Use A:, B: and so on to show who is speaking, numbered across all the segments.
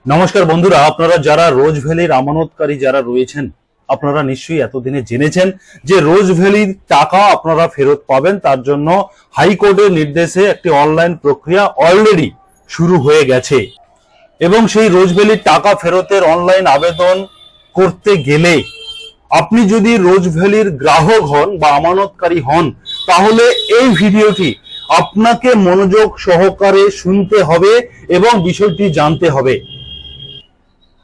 A: নমস্কার বন্ধুরা, আপনারা যারা রোজ ভ্যালির আমানতকারী যারা রয়েছেন, আপনারা নিশ্চয়ই এতদিনে জেনেছেন যে রোজ ভ্যালির টাকা আপনারা ফেরত পাবেন। তার জন্য হাইকোর্টের নির্দেশে একটি অনলাইন প্রক্রিয়া অলরেডি শুরু হয়ে গেছে এবং সেই রোজ ভ্যালির টাকা ফেরতের অনলাইন আবেদন করতে গেলে আপনি যদি রোজ ভ্যালির গ্রাহক হন বা আমানতকারী হন, তাহলে এই ভিডিওটি আপনাকে মনোযোগ সহকারে শুনতে হবে এবং বিষয়টি জানতে হবে।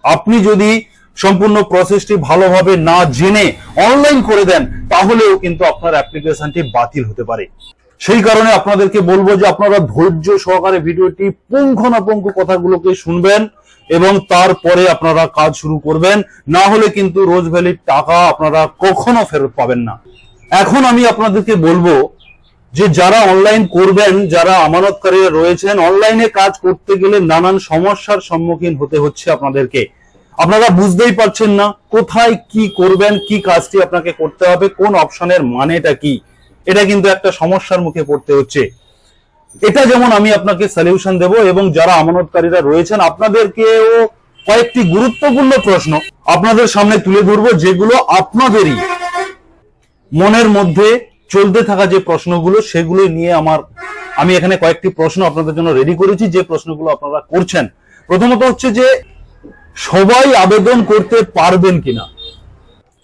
A: আপনি যদি সম্পূর্ণ প্রসেসটি ভালোভাবে না জেনে অনলাইন করে দেন, তাহলেও কিন্তু আপনার অ্যাপ্লিকেশনটি বাতিল হতে পারে। সেই কারণে আপনাদেরকে বলবো যে আপনারা ধৈর্য সহকারে ভিডিওটি পুঙ্খানুপুঙ্খ কথাগুলোকে শুনবেন এবং তারপরে আপনারা কাজ শুরু করবেন, না হলে কিন্তু রোজ ভ্যালির টাকা আপনারা কখনো ফেরত পাবেন না। এখন আমি আপনাদেরকে বলবো যে যারা অনলাইন করবেন, যারা আমানতকারীরা রয়েছেন, অনলাইনে কাজ করতে গেলে নানান সমস্যার সম্মুখীন হতে হচ্ছে আপনাদেরকে। আপনারা বুঝতেই পারছেন না কোথায় কি করবেন, কি কাজটি আপনাকে করতে হবে, কোন অপশনের মানেটা কি। এটা কিন্তু একটা সমস্যার মুখে পড়তে হচ্ছে। এটা যেমন আমি আপনাকে সলিউশন দেব এবং যারা আমানতকারীরা রয়েছেন আপনাদেরকেও কয়েকটি গুরুত্বপূর্ণ প্রশ্ন আপনাদের সামনে তুলে ধরবো, যেগুলো আপনাদেরই মনের মধ্যে চলতে থাকা যে প্রশ্নগুলো, সেগুলো নিয়ে আমি এখানে কয়েকটি প্রশ্ন আপনাদের জন্য রেডি করেছি, যে প্রশ্নগুলো আপনারা করছেন। প্রথমত হচ্ছে যে সবাই আবেদন করতে পারবেন কিনা।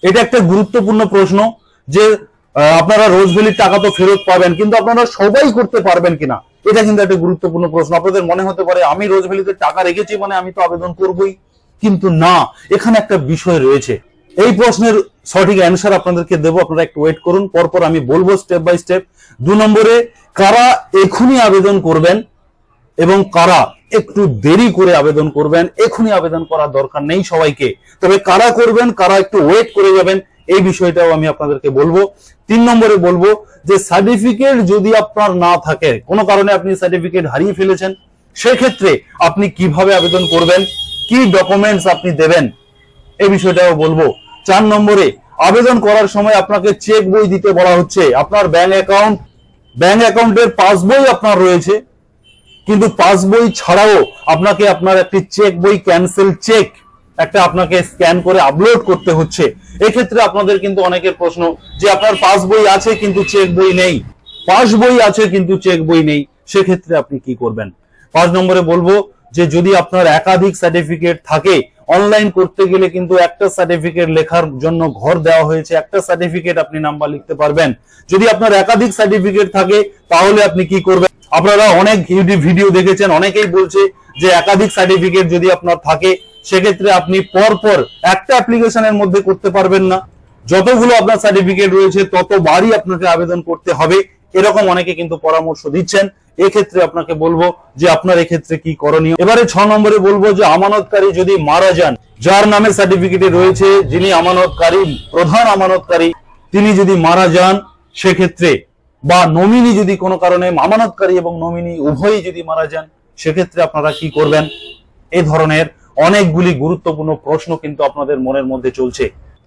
A: এটা একটা গুরুত্বপূর্ণ প্রশ্ন যে আপনারা রোজ ভ্যালির টাকা তো ফেরত পাবেন, কিন্তু আপনারা সবাই করতে পারবেন কিনা। এটা কিন্তু একটা গুরুত্বপূর্ণ প্রশ্ন। আপনাদের মনে হতে পারে আমি রোজ ভ্যালিতে টাকা রেখেছি মানে আমি তো আবেদন করবই, কিন্তু না, এখানে একটা বিষয় রয়েছে। এই প্রশ্নের সঠিক অ্যান্সার আপনাদেরকে দেবো, আপনারা একটু ওয়েট করুন, পরপর আমি বলবো স্টেপ বাই স্টেপ। 2 নম্বরে, কারা এখনই আবেদন করবেন এবং কারা একটু দেরি করে আবেদন করবেন। এখনই আবেদন করার দরকার নেই সবাইকে, তবে কারা করবেন, কারা একটু ওয়েট করে যাবেন, এই বিষয়টাও আমি আপনাদেরকে বলবো। 3 নম্বরে বলবো যে সার্টিফিকেট যদি আপনার না থাকে, কোনো কারণে আপনি সার্টিফিকেট হারিয়ে ফেলেছেন, সেক্ষেত্রে আপনি কিভাবে আবেদন করবেন, কি ডকুমেন্টস আপনি দেবেন, এই বিষয়টাও বলবো। 4 নম্বরে, আবেদন করার সময় আপনাকে চেক বই দিতে বলা হচ্ছে। আপনার ব্যাংক অ্যাকাউন্টের পাসবই আপনার রয়েছে, কিন্তু পাসবই ছাড়াও আপনাকে আপনার একটি চেক বই, ক্যান্সেল চেক একটা আপনাকে স্ক্যান করে আপলোড করতে হচ্ছে। এক্ষেত্রে আপনাদের কিন্তু অনেকের প্রশ্ন যে আপনার পাসবই আছে কিন্তু চেক বই নেই, পাসবই আছে কিন্তু চেক বই নেই, সেক্ষেত্রে আপনি কি করবেন। 5 নম্বরে বলবো যে যদি আপনার একাধিক সার্টিফিকেট থাকে, অনলাইন করতে গেলে কিন্তু একটা সার্টিফিকেট লেখার জন্য ঘর দেওয়া হয়েছে, একটা সার্টিফিকেট আপনি নাম্বার লিখতে পারবেন। যদি আপনার একাধিক সার্টিফিকেট থাকে, তাহলে আপনি কি করবেন। আপনারা অনেক ইউটিউব ভিডিও দেখেছেন, অনেকেই বলছে যে একাধিক সার্টিফিকেট যদি আপনার থাকে, সেক্ষেত্রে আপনি পরপর একটা অ্যাপ্লিকেশনের মধ্যে করতে পারবেন না। যতগুলো আপনার সার্টিফিকেট রয়েছে ততবারই আপনাকে আবেদন করতে হবে, এরকম অনেকে কিন্তু পরামর্শ দিচ্ছেন। এক্ষেত্রে আপনাকে বলবো যে আপনার এক্ষেত্রে কি করণীয়। এবারে 6 নম্বরে বলবো যে আমানতকারী যদি মারা যান, যার নামে সার্টিফিকেটে রয়েছে, যিনি আমানতকারী, প্রধান আমানতকারী, তিনি যদি মারা যান, সেক্ষেত্রে বা নমিনি যদি কোনো কারণে, আমানতকারী এবং নমিনি উভয়ই যদি মারা যান, সেক্ষেত্রে আপনারা কি করবেন। এই ধরনের অনেকগুলি গুরুত্বপূর্ণ প্রশ্ন কিন্তু আপনাদের মনের মধ্যে চলছে।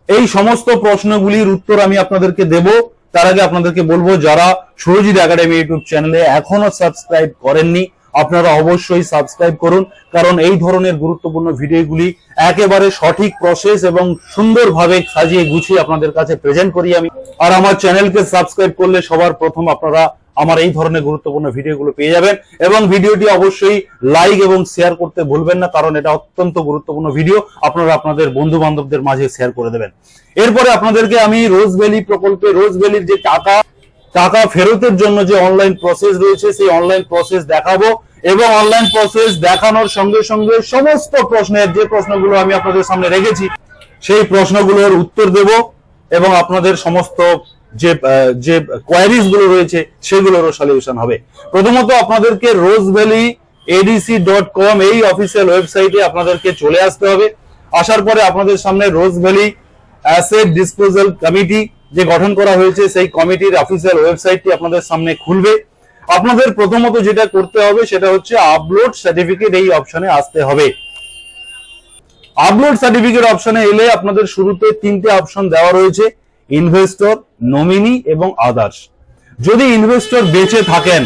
A: এই সমস্ত প্রশ্নগুলির উত্তর আমি আপনাদেরকে দেব। তার আগে আপনাদেরকে বলবো, যারা সুরজিৎ একাডেমি ইউটিউব চ্যানেলে এখনো সাবস্ক্রাইব করেননি, আপনারা অবশ্যই সাবস্ক্রাইব করুন, কারণ এই ধরনের গুরুত্বপূর্ণ ভিডিওগুলি একেবারে সঠিক প্রসেস এবং সুন্দরভাবে সাজিয়ে গুছিয়ে আপনাদের কাছে প্রেজেন্ট করি আমি। আর আমার চ্যানেলকে সাবস্ক্রাইব করলে সবার প্রথম আপনারা আমার এই ধরনের গুরুত্বপূর্ণ ভিডিওগুলো পেয়ে যাবেন। এবং ভিডিওটি অবশ্যই লাইক এবং শেয়ার করতে ভুলবেন না, কারণ এটা অত্যন্ত গুরুত্বপূর্ণ ভিডিও। আপনারা আপনাদের বন্ধু বান্ধবদের মাঝে শেয়ার করে দেবেন। এরপরে আপনাদেরকে আমি রোজ ভ্যালি প্রকল্পে, রোজ ভ্যালির যে টাকা ফেরতের জন্য যে অনলাইন প্রসেস রয়েছে, সেই অনলাইন প্রসেস দেখাবো এবং অনলাইন প্রসেস দেখানোর সঙ্গে সঙ্গে সমস্ত প্রশ্নের, যে প্রশ্নগুলো আমি আপনাদের সামনে রেখেছি, সেই প্রশ্নগুলোর উত্তর দেব এবং আপনাদের সমস্ত যে কোয়ারিজ গুলো রয়েছে সেগুলোরও সলিউশন হবে। প্রথমত আপনাদেরকে rozevalleyadc.com এই অফিসিয়াল ওয়েবসাইটে আপনাদেরকে চলে আসতে হবে। আসার পরে আপনাদের সামনে রোজ ভ্যালি অ্যাসেট ডিসপোজাল কমিটি যে গঠন করা হয়েছে, সেই কমিটির অফিসিয়াল ওয়েবসাইটটি আপনাদের সামনে খুলবে। আপনাদের প্রথমত যেটা করতে হবে সেটা হচ্ছে আপলোড সার্টিফিকেট, এই অপশনে আসতে হবে। আপলোড সার্টিফিকেট অপশনে এলে আপনাদের শুরুতে 3টে অপশন দেওয়া রয়েছে, ইনভেস্টর, নমিনি এবং আদার্স। যদি ইনভেস্টর বেঁচে থাকেন,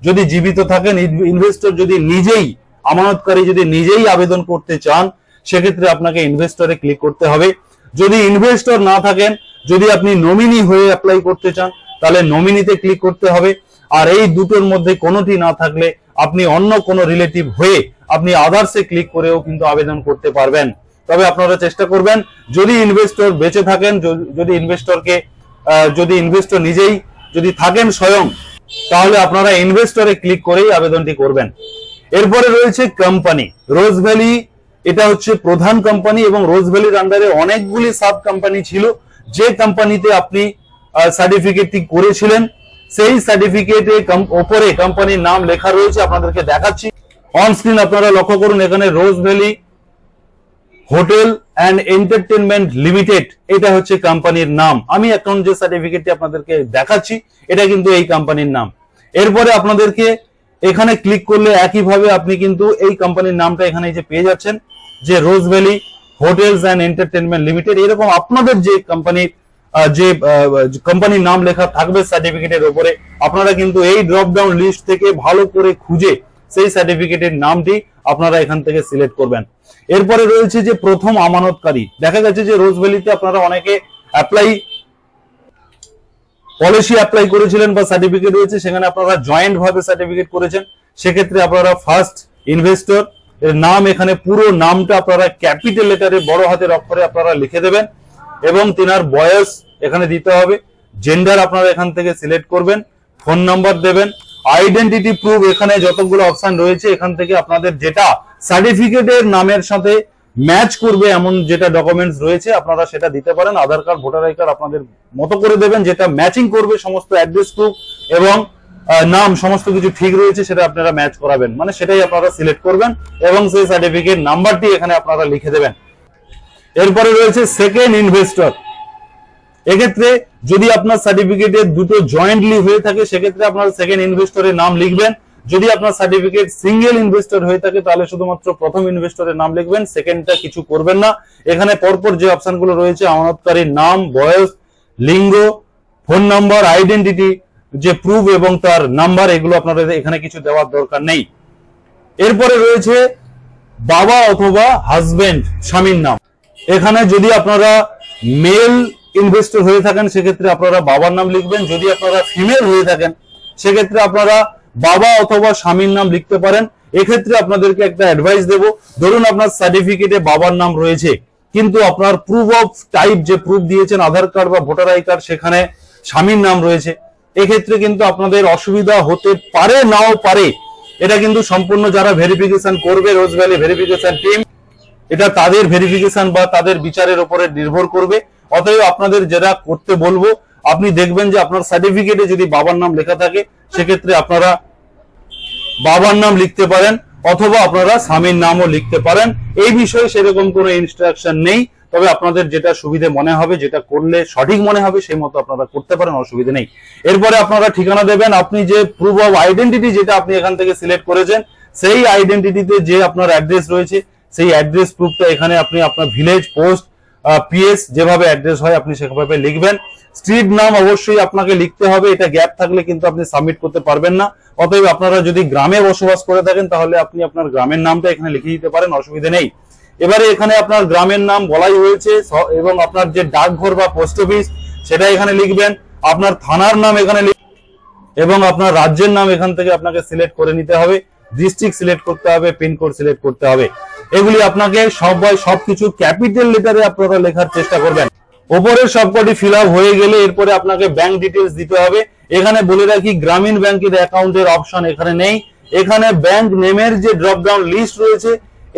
A: যদি জীবিত থাকেন, ইনভেস্টর যদি নিজেই আমানতকারী যদি নিজেই আবেদন করতে চান সেক্ষেত্রে আপনাকে ইনভেস্টরে ক্লিক করতে হবে। যদি ইনভেস্টর না থাকেন, যদি আপনি নমিনি হয়ে অ্যাপ্লাই করতে চান তাহলে নমিনিতে ক্লিক করতে হবে। আর এই দুটোর মধ্যে কোনোটি না থাকলে আপনি অন্য কোনো রিলেটিভ হয়ে আপনি আদার্সে ক্লিক করেও কিন্তু আবেদন করতে পারবেন। তবে আপনারা চেষ্টা করবেন যদি ইনভেস্টর বেঁচে থাকেন, যদি ইনভেস্টর নিজেই যদি থাকেন স্বয়ং, তাহলে আপনারা ইনভেস্টরে ক্লিক করেই আবেদনটি করবেন। এরপরে রয়েছে কোম্পানি। রোজ ভ্যালি এটা হচ্ছে প্রধান কোম্পানি এবং রোজ ভ্যালির আন্ডারে অনেকগুলি সাব কোম্পানি ছিল। যে কোম্পানিতে আপনি সার্টিফিকেটটি করেছিলেন সেই সার্টিফিকেটে ওপরে কোম্পানির নাম লেখা রয়েছে, আপনাদেরকে দেখাচ্ছি অন স্ক্রিন। আপনারা লক্ষ্য করুন এখানে Rose Valley hotel and entertainment limited, এটা হচ্ছে কোম্পানির নাম। আমি এখন যে সার্টিফিকেটটি আপনাদেরকে দেখাচ্ছি এটা কিন্তু এই কোম্পানির নাম। এরপরে আপনাদেরকে এখানে ক্লিক করলে একইভাবে আপনি কিন্তু এই কোম্পানির নামটা এখানে যে পেয়ে যাচ্ছেন যে Rose Valley hotels and entertainment limited. এরকম আপনাদের যে কোম্পানির নাম লেখা থাকবে সার্টিফিকেটের উপরে, আপনারা কিন্তু এই ড্রপ ডাউন লিস্ট থেকে ভালো করে খুঁজে সেই সার্টিফিকেটের নামটি আপনারা এখান থেকে সিলেক্ট করবেন। এরপরে রয়েছে যে প্রথম আমানতকারী। দেখা গেছে যে রোজ ভ্যালিতে আপনারা অনেকে পলিসি অ্যাপ্লাই করেছিলেন বা সার্টিফিকেট রয়েছে, সেখানে আপনারা জয়েন্ট ভাবে সার্টিফিকেট করেছেন। সেক্ষেত্রে আপনারা ফার্স্ট ইনভেস্টর এর নাম এখানে পুরো নামটা আপনারা ক্যাপিটাল লেটারে বড় হাতের অক্ষরে আপনারা লিখে দেবেন এবং তিনার বয়স এখানে দিতে হবে। জেন্ডার আপনারা এখান থেকে সিলেক্ট করবেন, ফোন নাম্বার দেবেন, আইডেন্টিটি প্রুফ এখানে যতগুলো অপশন রয়েছে এখান থেকে আপনাদের যেটা সার্টিফিকেটের নামের সাথে ম্যাচ করবে এমন যেটা ডকুমেন্টস রয়েছে আপনারা সেটা দিতে পারেন। আধার কার্ড, ভোটার আই কার্ড আপনাদের মতো করে দেবেন, যেটা ম্যাচিং করবে সমস্ত অ্যাড্রেস প্রুফ এবং নাম সমস্ত কিছু ঠিক রয়েছে সেটা আপনারা ম্যাচ করাবেন, মানে সেটাই আপনারা সিলেক্ট করবেন এবং সেই সার্টিফিকেট নাম্বারটি এখানে আপনারা লিখে দেবেন। এরপরে রয়েছে সেকেন্ড ইনভেস্টর। এক্ষেত্রে যদি আপনার সার্টিফিকেটে দুটো জয়েন্টলি হয়ে থাকে সেক্ষেত্রে আপনার সেকেন্ড ইনভেস্টরের নাম লিখবেন। যদি আপনার সার্টিফিকেট সিঙ্গেল ইনভেস্টর হয়ে থাকে তাহলে শুধুমাত্র প্রথম ইনভেস্টরের নাম লিখবেন, সেকেন্ডটা কিছু করবেন না। এখানে পরপর যে অপশনগুলো রয়েছে আমানতকারীর নাম, বয়স, লিঙ্গ, ফোন নাম্বার, আইডেন্টিটি যে প্রুফ এবং তার নাম্বার, এগুলো আপনাদের এখানে কিছু দেওয়ার দরকার নেই। এরপরে রয়েছে বাবা অথবা হাজবেন্ড, স্বামীর নাম। এখানে যদি আপনারা মেল ইনভেস্টর হয়ে থাকেন সেক্ষেত্রে আপনারা বাবার নাম লিখবেন। যদি আপনারা ফিমেল হয়ে থাকেন সেক্ষেত্রে আপনারা বাবা অথবা স্বামীর নাম লিখতে পারেন। এক্ষেত্রে আপনাদেরকে একটা অ্যাডভাইস দেব, ধরুন আপনার সার্টিফিকেটে বাবার নাম রয়েছে কিন্তু আপনার প্রুফ অফ টাইপ যে প্রুফ দিয়েছেন আধার কার্ড বা ভোটার আই কার্ড সেখানে স্বামীর নাম রয়েছে, এক্ষেত্রে কিন্তু আপনাদের অসুবিধা হতে পারে, নাও পারে। এটা কিন্তু সম্পূর্ণ যারা ভেরিফিকেশন করবে রোজ ভ্যালি ভেরিফিকেশন টিম, এটা তাদের ভেরিফিকেশন বা তাদের বিচারের উপরে নির্ভর করবে। অতএব আপনাদের যেটা করতে বলবো, আপনি দেখবেন যে আপনার সার্টিফিকেটে যদি বাবার নাম লেখা থাকে সেক্ষেত্রে আপনারা বাবার নাম লিখতে পারেন অথবা আপনারা স্বামীর নামও লিখতে পারেন। এই বিষয়ে সেরকম কোনো ইনস্ট্রাকশন নেই, তবে আপনাদের যেটা সুবিধে মনে হবে, যেটা করলে সঠিক মনে হবে সেই মতো আপনারা করতে পারেন, অসুবিধা নেই। এরপরে আপনারা ঠিকানা দেবেন। আপনি যে প্রুফ অফ আইডেন্টিটি যেটা আপনি এখান থেকে সিলেক্ট করেছেন সেই আইডেন্টিটিতে যে আপনার অ্যাড্রেস রয়েছে সেই অ্যাড্রেস প্রুফটা এখানে আপনি আপনার ভিলেজ, পোস্ট, পিএস যেভাবে অ্যাড্রেস হয় আপনি সেভাবে লিখবেন। স্ট্রিট নাম অবশ্যই আপনাকে লিখতে হবে, এটা গ্যাপ থাকলে কিন্তু আপনি সাবমিট করতে পারবেন না। অতএব আপনারা যদি গ্রামে বসবাস করে থাকেন তাহলে আপনি আপনার গ্রামের নামটা এখানে লিখে দিতে পারেন, অসুবিধা নেই। এবারে এখানে আপনার গ্রামের নাম বলাই হয়েছে এবং আপনার যে ডাকঘর বা পোস্ট অফিস সেটা এখানে লিখবেন, আপনার থানার নাম এখানে এবং আপনার রাজ্যের নাম এখান থেকে আপনাকে সিলেক্ট করে নিতে হবে, ডিস্ট্রিক্ট সিলেক্ট করতে হবে, পিনকোড সিলেক্ট করতে হবে। এগুলি আপনাকে সবকিছু ক্যাপিটাল লেটারে আপনারা লেখার চেষ্টা করবেন। ওপরের সবকটি ফিল আপ হয়ে গেলে এরপরে আপনাকে ব্যাংক ডিটেলস দিতে হবে। এখানে বলে রাখি গ্রামীণ ব্যাংকের অ্যাকাউন্টের অপশন এখানে নেই। এখানে ব্যাংক নেমের যে ড্রপ ডাউন লিস্ট রয়েছে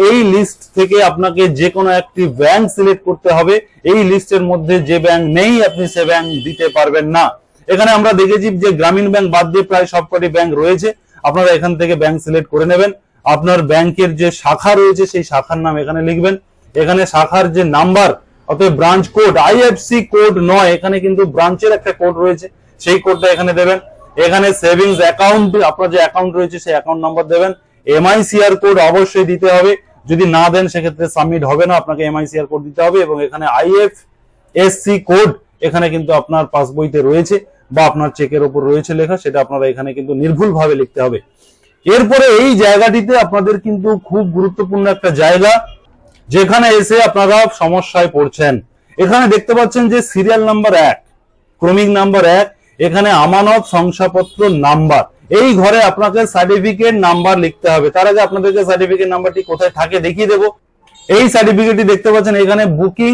A: এই লিস্ট থেকে আপনাকে যে কোনো একটি ব্যাংক সিলেক্ট করতে হবে। এই লিস্টের মধ্যে যে ব্যাংক নেই আপনি সে ব্যাংক দিতে পারবেন না। এখানে আমরা দেখেছি যে গ্রামীণ ব্যাংক বাদ দিয়ে প্রায় সবকটি ব্যাংক রয়েছে, আপনারা এখান থেকে ব্যাংক সিলেক্ট করে নেবেন। আপনার ব্যাংকের যে শাখা রয়েছে সেই শাখার নাম এখানে লিখবেন। এখানে শাখার যে নাম্বার অর্থাৎ ব্রাঞ্চ কোড, আইএফসি কোড নয়, এখানে কিন্তু ব্রাঞ্চের একটা কোড রয়েছে সেই কোডটা এখানে দেবেন। এখানে সেভিংস অ্যাকাউন্ট, আপনার যে অ্যাকাউন্ট রয়েছে সেই অ্যাকাউন্ট নাম্বার দেবেন। এমআইসিআর কোড অবশ্যই দিতে হবে, যদি না দেন সেক্ষেত্রে সাবমিট হবে না, আপনাকে এমআইসিআর কোড দিতে হবে। এবং এখানে আইএফএসসি কোড এখানে কিন্তু আপনার পাসবইতে রয়েছে বা আপনার চেকের উপর রয়েছে লেখা, সেটা আপনারা এখানে কিন্তু নির্ভুলভাবে লিখতে হবে। এরপরে এই জায়গাটিতে আপনাদের কিন্তু খুব গুরুত্বপূর্ণ একটা জায়গা, যেখানে এসে আপনারা সমস্যায় পড়ছেন। এখানে দেখতে পাচ্ছেন যে সিরিয়াল নাম্বার 1, ক্রমিক নাম্বার 1, এখানে আমানত শংসাপত্র নাম্বার, এই ঘরে আপনাকে সার্টিফিকেট নাম্বার লিখতে হবে। তার আগে আপনাদেরকে সার্টিফিকেট নাম্বারটি কোথায় থাকে দেখিয়ে দেবো। এই সার্টিফিকেটটি দেখতে পাচ্ছেন এখানে বুকিং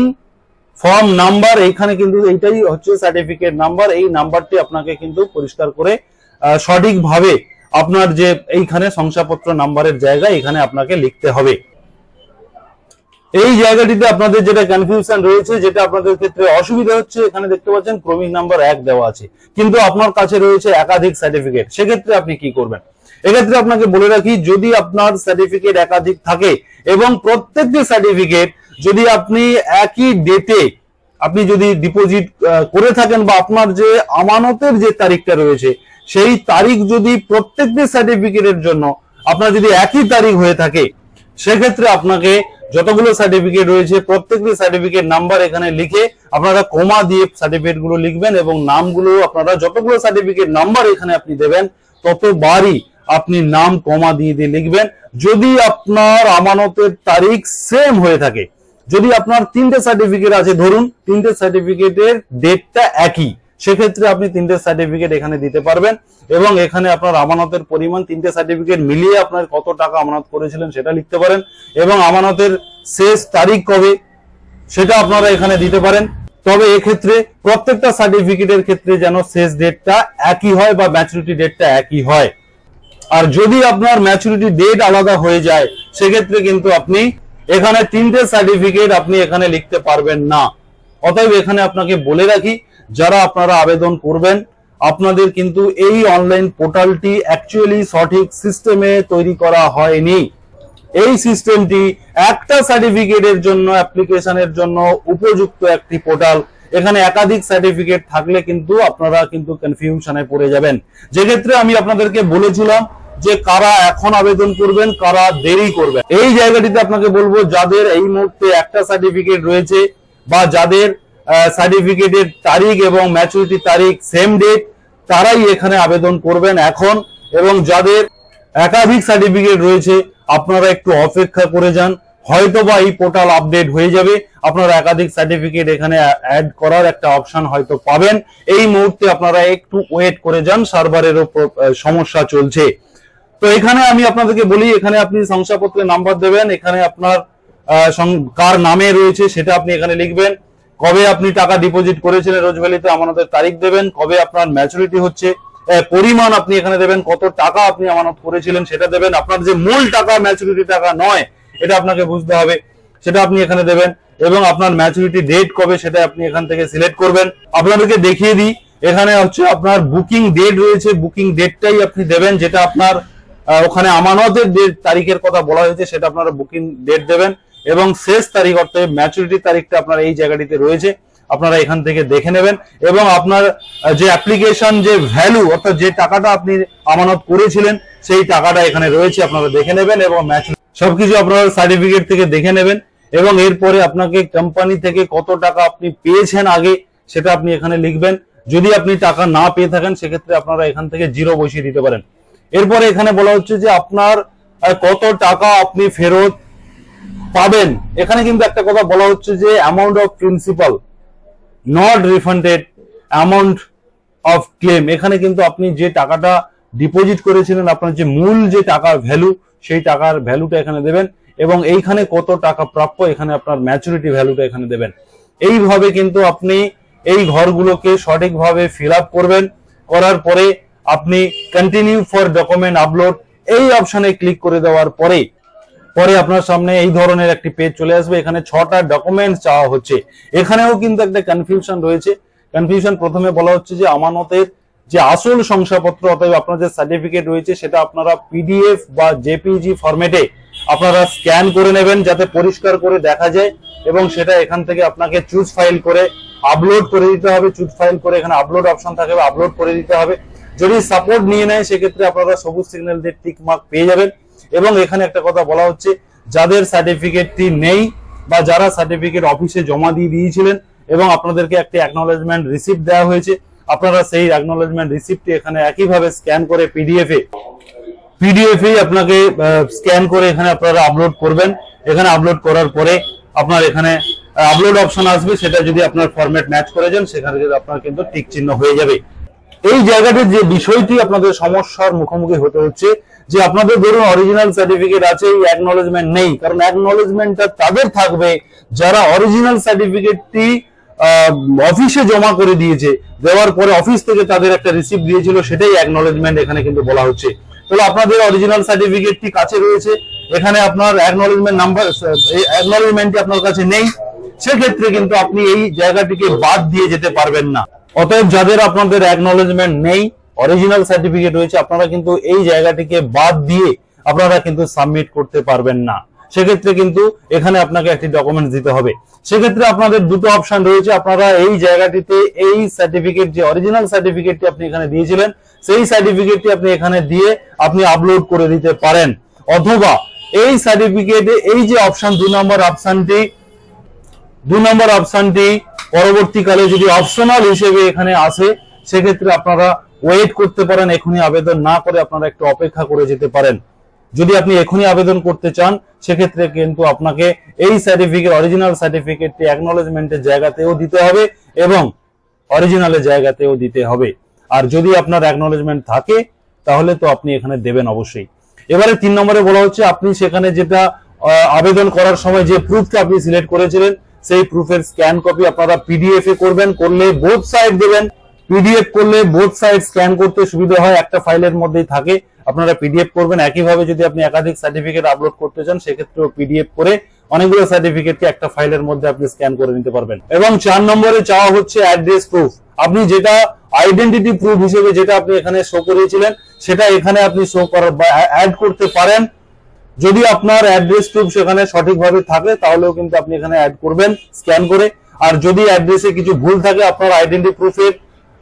A: ফর্ম নাম্বার, এখানে কিন্তু এইটাই হচ্ছে সার্টিফিকেট নাম্বার। এই নাম্বারটি আপনাকে কিন্তু পরিষ্কার করে সঠিকভাবে আপনার যে এইখানে শংসাপত্র নাম্বারের জায়গা, এখানে আপনাকে লিখতে হবে। এই জায়গাটিতে আপনাদের যেটা কনফিউশন রয়েছে, যেটা আপনাদের ক্ষেত্রে অসুবিধা হচ্ছে, এখানে দেখতে পাচ্ছেন ক্রমিক নাম্বার 1 দেওয়া আছে, কিন্তু আপনার কাছে রয়েছে একাধিক সার্টিফিকেট। সেক্ষেত্রে আপনি কি করবেন? এক্ষেত্রে আপনাকে বলে রাখি, যদি আপনার সার্টিফিকেট একাধিক থাকে এবং প্রত্যেকটি সার্টিফিকেট যদি আপনি একই ডেটে আপনি যদি ডিপোজিট করে থাকেন, বা আপনার যে আমানতের যে তারিখটা রয়েছে সেই তারিখ যদি প্রত্যেকটি সার্টিফিকেটের জন্য আপনার যদি একই তারিখ হয়ে থাকে, সেক্ষেত্রে আপনাকে যতগুলো সার্টিফিকেট রয়েছে প্রত্যেকটি সার্টিফিকেট নাম্বার এখানে লিখে আপনারা কমা দিয়ে সার্টিফিকেট গুলো লিখবেন, এবং নামগুলো আপনারা যতগুলো সার্টিফিকেট নাম্বার এখানে আপনি দেবেন ততবারই আপনি নাম কমা দিয়ে দিয়ে লিখবেন। যদি আপনার আমানতের তারিখ সেম হয়ে থাকে, যদি আপনার 3টে সার্টিফিকেট আছে, ধরুন 3টে সার্টিফিকেটের ডেটটা একই, সেক্ষেত্রে আপনি 3টে সার্টিফিকেট এখানে দিতে পারবেন, এবং এখানে আপনার আমানতের পরিমাণ 3টে সার্টিফিকেট মিলিয়ে আপনার কত টাকা আমানত করেছিলেন সেটা লিখতে পারেন, এবং আমানতের শেষ তারিখ কবে সেটা আপনারা এখানে দিতে পারেন। তবে এক্ষেত্রে প্রত্যেকটা সার্টিফিকেটের ক্ষেত্রে যেন শেষ ডেটটা একই হয় বা ম্যাচুরিটি ডেটটা একই হয়। আর যদি আপনার ম্যাচুরিটি ডেট আলাদা হয়ে যায়, সেক্ষেত্রে কিন্তু আপনি এখানে 3টে সার্টিফিকেট আপনি এখানে লিখতে পারবেন না। অতএব এখানে আপনাকে বলে রাখি, যারা আপনারা আবেদন করবেন, আপনাদের কিন্তু এই অনলাইন পোর্টালটি অ্যাকচুয়ালি সঠিক সিস্টেমে তৈরি করা হয়নি। এই সিস্টেমটি একটা সার্টিফিকেটের জন্য, অ্যাপ্লিকেশনের জন্য উপযুক্ত একটি পোর্টাল। এখানে একাধিক সার্টিফিকেট থাকলে কিন্তু আপনারা কিন্তু কনফিউশনে পড়ে যাবেন। যে ক্ষেত্রে আমি আপনাদেরকে বলেছিলাম যে কারা এখন আবেদন করবেন, কারা দেরি করবেন, এই জায়গাটিতে আপনাকে বলবো, যাদের এই মুহূর্তে একটা সার্টিফিকেট রয়েছে বা যাদের সার্টিফিকেটের তারিখ এবং ম্যাচুরিটি তারিখ সেম ডেট, তারাই এখানে আবেদন করবেন এখন। এবং যাদের একাধিক সার্টিফিকেট রয়েছে, আপনারা একটু অপেক্ষা করে যান, হয়তোবা এই পোর্টাল আপডেট হয়ে যাবে, আপনারা একাধিক সার্টিফিকেট এখানে অ্যাড করার একটা অপশন হয়তো পাবেন। এই মুহূর্তে আপনারা একটু ওয়েট করে যান, সার্ভারেরও সমস্যা চলছে। তো এখানে আমি আপনাদেরকে বলি, এখানে আপনি শংসাপত্রের নাম্বার দেবেন, এখানে আপনার কার নামে রয়েছে সেটা আপনি এখানে লিখবেন, কবে আপনি টাকা ডিপোজিট করেছিলেন রোজভ্যালিতে আমানতের তারিখ দেবেন, কবে আপনার ম্যাচুরিটি হচ্ছে পরিমাণ আপনি এখানে দেবেন, কত টাকা আপনি আমানত করেছিলেন সেটা দেবেন, আপনার যে মূল টাকা ম্যাচুরিটি টাকা নয় এটা আপনাকে বুঝতে হবে, সেটা আপনি এখানে দেবেন, এবং আপনার ম্যাচুরিটি ডেট কবে সেটা আপনি এখান থেকে সিলেক্ট করবেন। আপনাদেরকে দেখিয়ে দিই, এখানে হচ্ছে আপনার বুকিং ডেট রয়েছে, বুকিং ডেটটাই আপনি দেবেন, যেটা আপনার ওখানে আমানতের ডেট তারিখের কথা বলা হয়েছে সেটা আপনারা বুকিং ডেট দেবেন, এবং শেষ তারিখ অর্থাৎ ম্যাচুরিটি তারিখটা আপনার এই জায়গাটিতে রয়েছে, আপনারা এখান থেকে দেখে নেবেন। এবং আপনার যে অ্যাপ্লিকেশন যে ভ্যালু অর্থাৎ যে টাকাটা আপনি আমানত করেছিলেন সেই টাকাটা এখানে রয়েছে, আপনারা দেখে নেবেন, এবং সবকিছু আপনারা সার্টিফিকেট থেকে দেখে নেবেন। এবং এরপরে আপনাকে কোম্পানি থেকে কত টাকা আপনি পেয়েছেন আগে সেটা আপনি এখানে লিখবেন। যদি আপনি টাকা না পেয়ে থাকেন সেক্ষেত্রে আপনারা এখান থেকে 0 বসিয়ে দিতে পারেন। এরপরে এখানে বলা হচ্ছে যে আপনার কত টাকা আপনি ফেরত পাবেন। এখানে কিন্তু একটা কথা বলা হচ্ছে যে amount of principal not refunded amount of clans. এখানে কিন্তু আপনি যে টাকাটা ডিপোজিট করেছিলেন, আপনার যে মূল যে টাকার ভ্যালু সেই টাকার ভ্যালুটা এখানে দেবেন, এবং এইখানে কত টাকা প্রাপ্য এখানে আপনার ম্যাচুরিটি ভ্যালুটা এখানে দেবেন। এইভাবে কিন্তু আপনি এই ঘরগুলোকে সঠিকভাবে ফিল আপ করবেন। করার পরে আপনি কন্টিনিউ ফর ডকুমেন্ট আপলোড এই অপশনে ক্লিক করে দেওয়ার পরে আপনার সামনে এই ধরনের একটি পেজ চলে আসবে। এখানে 6টা ডকুমেন্টস চাওয়া হচ্ছে। এখানেও কিন্তু একটা কনফিউশন রয়েছে। কনফিউশন প্রথমে বলা হচ্ছে যে আমানতের যে আসল শংসাপত্র অথবা আপনার যে সার্টিফিকেট রয়েছে সেটা আপনারা পিডিএফ বা জেপিজি ফরম্যাটে আপনারা স্ক্যান করে নেবেন, যাতে পরিষ্কার করে দেখা যায়, এবং সেটা এখান থেকে আপনাকে চুজ ফাইল করে আপলোড করে দিতে হবে। চুজ ফাইল করে এখানে আপলোড অপশন থাকবে, আপলোড করে দিতে হবে। যদি সাপোর্ট নিয়ে নেয় সেক্ষেত্রে আপনারা সবুজ সিগন্যাল দিয়ে টিক মার্ক পেয়ে যাবেন। এবং এখানে একটা কথা বলা হচ্ছে, যাদের সার্টিফিকেটটি নেই বা যারা সার্টিফিকেট অফিসে জমা দিয়ে দিয়েছিলেন এবং আপনাদেরকে একটি অ্যাকনোলেজমেন্ট রিসিপ্ট দেওয়া হয়েছে, আপনারা সেই অ্যাকনোলেজমেন্ট রিসিপ্টটি এখানে একইভাবে স্ক্যান করে পিডিএফ পিডিএফই আপনাকে স্ক্যান করে এখানে আপনারা আপলোড করবেন। এখানে আপলোড করার পরে আপনার এখানে আপলোড অপশন আসবে, সেটা যদি আপনার ফরম্যাট ম্যাচ করে যান সেখানে যদি আপনার কিন্তু টিক চিহ্ন হয়ে যাবে। এই জায়গাটির যে বিষয়টি আপনাদের সমস্যার মুখোমুখি হতে হচ্ছে যে আপনাদের ধরুন অরিজিনাল সার্টিফিকেট আছে, এই অ্যাকনলেজমেন্ট নেই। কারণ অ্যাকনলেজমেন্টটা তাদের থাকবে যারা অরিজিনাল সার্টিফিকেটটি অফিসে জমা করে দিয়েছে, দেওয়ার পরে অফিস থেকে তাদের একটা রিসিপ্ট দিয়েছিল, সেটাই অ্যাকনলেজমেন্ট এখানে কিন্তু বলা হচ্ছে। তাহলে আপনাদের অরিজিনাল সার্টিফিকেটটি কাছে রয়েছে, এখানে আপনার অ্যাকনলেজমেন্ট নাম্বার অ্যাকনলেজমেন্টটি আপনার কাছে নেই, সেক্ষেত্রে কিন্তু আপনি এই জায়গাটিকে বাদ দিয়ে যেতে পারবেন না। অতএব যাদের আপনাদের অ্যাকনলেজমেন্ট নেই, অরিজিনাল সার্টিফিকেট রয়েছে, আপনারা কিন্তু এই জায়গাটিকে বাদ দিয়ে আপনারা কিন্তু সাবমিট করতে পারবেন না। সেক্ষেত্রে কিন্তু এখানে আপনাকে একটি ডকুমেন্ট দিতে হবে। সেক্ষেত্রে আপনাদের দুটো অপশন রয়েছে, আপনারা এই জায়গাটিতে এই সার্টিফিকেট যে অরিজিনাল সার্টিফিকেটটি আপনি এখানে দিয়েছিলেন সেই সার্টিফিকেটটি আপনি এখানে দিয়ে আপনি আপলোড করে দিতে পারেন, অথবা এই সার্টিফিকেটে এই যে অপশন 2 নম্বর অপশনটি পরবর্তীকালে যদি অপশনাল হিসেবে এখানে আসে, সেক্ষেত্রে আপনারা ওয়েট করতে পারেন, এখনই আবেদন না করে আপনারা একটু অপেক্ষা করে যেতে পারেন। যদি আপনি এখনই আবেদন করতে চান সেক্ষেত্রে কিন্তু আপনাকে এই সার্টিফিকেট অরিজিনাল সার্টিফিকেটটি অ্যাকনলেজমেন্টের জায়গাতেও দিতে হবে এবং অরিজিনালের জায়গাতেও দিতে হবে। আর যদি আপনার অ্যাকনলেজমেন্ট থাকে তাহলে তো আপনি এখানে দেবেন অবশ্যই। এবারে 3 নম্বরে বলা হচ্ছে আপনি সেখানে যেটা আবেদন করার সময় যে প্রুফটা আপনি সিলেক্ট করেছিলেন সেই প্রুফের স্ক্যান কপি আপনারা পিডিএফ এ করবেন, করলে বোথ সাইড দেবেন। পিডিএফ করলে বোথ সাইড স্ক্যান করতে সুবিধা হয়, একটা ফাইলের মধ্যেই থাকে, আপনারা পিডিএফ করবেন। একইভাবে যদি আপনি একাধিক সার্টিফিকেট আপলোড করতে চান সেক্ষেত্রেও পিডিএফ করে অনেকগুলো সার্টিফিকেটকে একটা ফাইলের মধ্যে আপনি স্ক্যান করে নিতে পারবেন। এবং 4 নম্বরে চাওয়া হচ্ছে অ্যাড্রেস প্রুফ। আপনি যেটা আইডেন্টিটি প্রুফ হিসেবে যেটা আপনি এখানে শো করিয়েছিলেন সেটা এখানে আপনি শো করার বা অ্যাড করতে পারেন। যদি আপনার অ্যাড্রেস প্রুফ সেখানে সঠিকভাবে থাকে তাহলেও কিন্তু আপনি এখানে অ্যাড করবেন স্ক্যান করে। আর যদি অ্যাড্রেসে কিছু ভুল থাকে, আপনার আইডেন্টিটি প্রুফের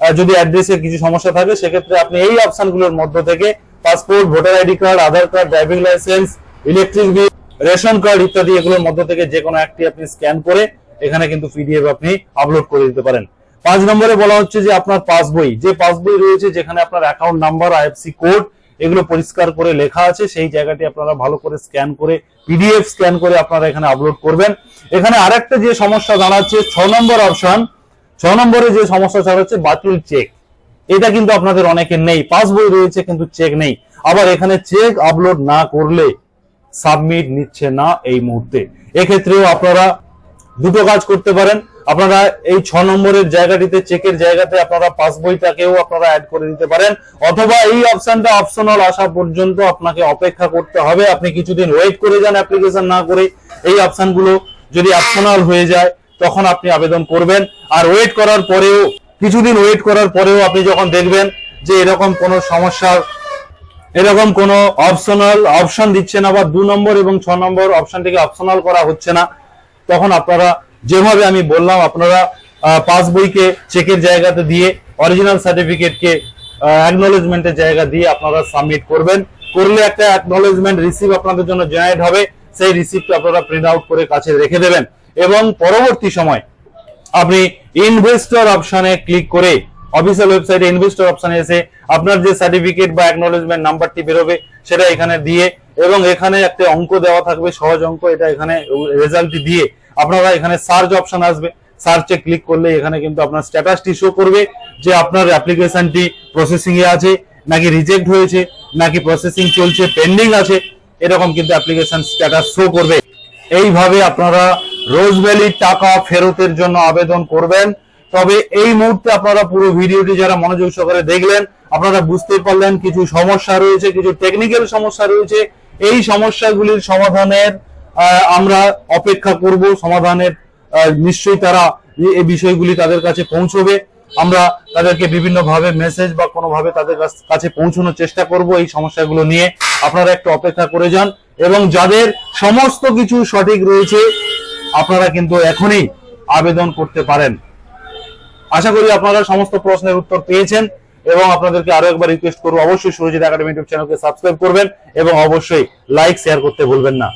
A: যদি অ্যাড্রেসে কিছু সমস্যা থাকে সেক্ষেত্রে আপনি এই অপশনগুলোর মধ্য থেকে passport, voter ID card, Aadhaar card, driving licence, electric bill, ration card ইত্যাদি এগুলোর মধ্য থেকে যে কোনো একটি আপনি স্ক্যান করে এখানে কিন্তু পিডিএফ আপনি আপলোড করে দিতে পারেন। 5 নম্বরে বলা হচ্ছে যে আপনার পাসবই, যে পাসবই রয়েছে যেখানে আপনার অ্যাকাউন্ট নাম্বার, আইএফসি কোড এগুলো পরিষ্কার করে লেখা আছে, সেই জায়গাটি আপনারা ভালো করে স্ক্যান করে পিডিএফ স্ক্যান করে আপনারা এখানে আপলোড করবেন। এখানে আরেকটা যে সমস্যা দাঁড়াচ্ছে 6 নম্বর অপশন, 6 নম্বরে যে সমস্যা দাঁড়াচ্ছে বাতিল চেক, এটা কিন্তু আপনাদের অনেকের নেই। পাসবই রয়েছে কিন্তু চেক নেই। আবার এখানে চেক আপলোড না করলে সাবমিট নিচ্ছে না এই মুহূর্তে। এক্ষেত্রেও আপনারা দুটো কাজ করতে পারেন, আপনারা এই 6 নম্বরের জায়গাটিতে চেকের জায়গাতে আপনারা পাসবইটাকেও আপনারা অ্যাড করে দিতে পারেন, অথবা এই অপশনটা অপশনাল আসা পর্যন্ত আপনাকে অপেক্ষা করতে হবে। আপনি কিছুদিন ওয়েট করে যান অ্যাপ্লিকেশন না করে, এই অপশনগুলো যদি অপশনাল হয়ে যায় তখন আপনি আবেদন করবেন। আর ওয়েট করার পরেও, কিছুদিন ওয়েট করার পরেও আপনি যখন দেখবেন যে এরকম কোনো সমস্যা, এরকম কোনো অপশনাল অপশন দিচ্ছে না বা 2 নম্বর এবং 6 নম্বর অপশনটিকে অপশনাল করা হচ্ছে না, তখন আপনারা যেভাবে আমি বললাম আপনারা পাসবইকে চেকের জায়গাতে দিয়ে অরিজিনাল সার্টিফিকেটকে অ্যাকনলেজমেন্টের জায়গা দিয়ে আপনারা সাবমিট করবেন। করলে একটা অ্যাকনলেজমেন্ট রিসিপ্ট আপনাদের জন্য জেনারেট হবে, সেই রিসিপ্ট আপনারা প্রিন্ট আউট করে কাছে রেখে দেবেন এবং পরবর্তী সময় আপনি ইনভেস্টর অপশনে ক্লিক করে অফিসিয়াল ওয়েবসাইটে ইনভেস্টর অপশনে এসে আপনার যে সার্টিফিকেট বা অ্যাকনলেজমেন্ট নাম্বারটি বেরোবে সেটা এখানে দিয়ে এবং এখানে একটা অঙ্ক দেওয়া থাকবে, সহজ অঙ্ক, এটা এখানে রেজাল্টটি দিয়ে আপনারা এখানে সার্চ অপশন আসবে, সার্চে ক্লিক করলে এখানে কিন্তু আপনার স্ট্যাটাসটি শো করবে যে আপনার অ্যাপ্লিকেশনটি প্রসেসিং এ আছে নাকি রিজেক্ট হয়েছে নাকি প্রসেসিং চলছে, পেন্ডিং আছে, এরকম কিন্তু অ্যাপ্লিকেশন স্ট্যাটাস শো করবে। এইভাবে আপনারা রোজ ভ্যালির টাকা ফেরতের জন্য আবেদন করবেন। তবে এই মুহূর্তে আপনারা পুরো ভিডিওটি যারা মনোযোগ সহকারে দেখলেন আপনারা বুঝতে পারলেন কিছু সমস্যা রয়েছে, কিছু টেকনিক্যাল সমস্যা রয়েছে। এই সমস্যাগুলির সমাধানের আমরা অপেক্ষা করব, সমাধানের নিশ্চয়ই তারা এই বিষয়গুলি তাদের কাছে পৌঁছবে। আমরা তাদেরকে বিভিন্ন ভাবে মেসেজ বা কোনো ভাবে তাদের কাছে পৌঁছানোর চেষ্টা করব এই সমস্যাগুলো নিয়ে। আপনারা একটু অপেক্ষা করে যান এবং যাদের সমস্ত কিছু সঠিক রয়েছে আপনারা কিন্তু এখনই আবেদন করতে পারেন। আশা করি আপনারা সমস্ত প্রশ্নের উত্তর পেয়েছেন এবং আপনাদেরকে আরো একবার রিকোয়েস্ট করবো অবশ্যই সুরজিৎ একাডেমি ইউটিউব চ্যানেলকে সাবস্ক্রাইব করবেন এবং অবশ্যই লাইক শেয়ার করতে ভুলবেন না।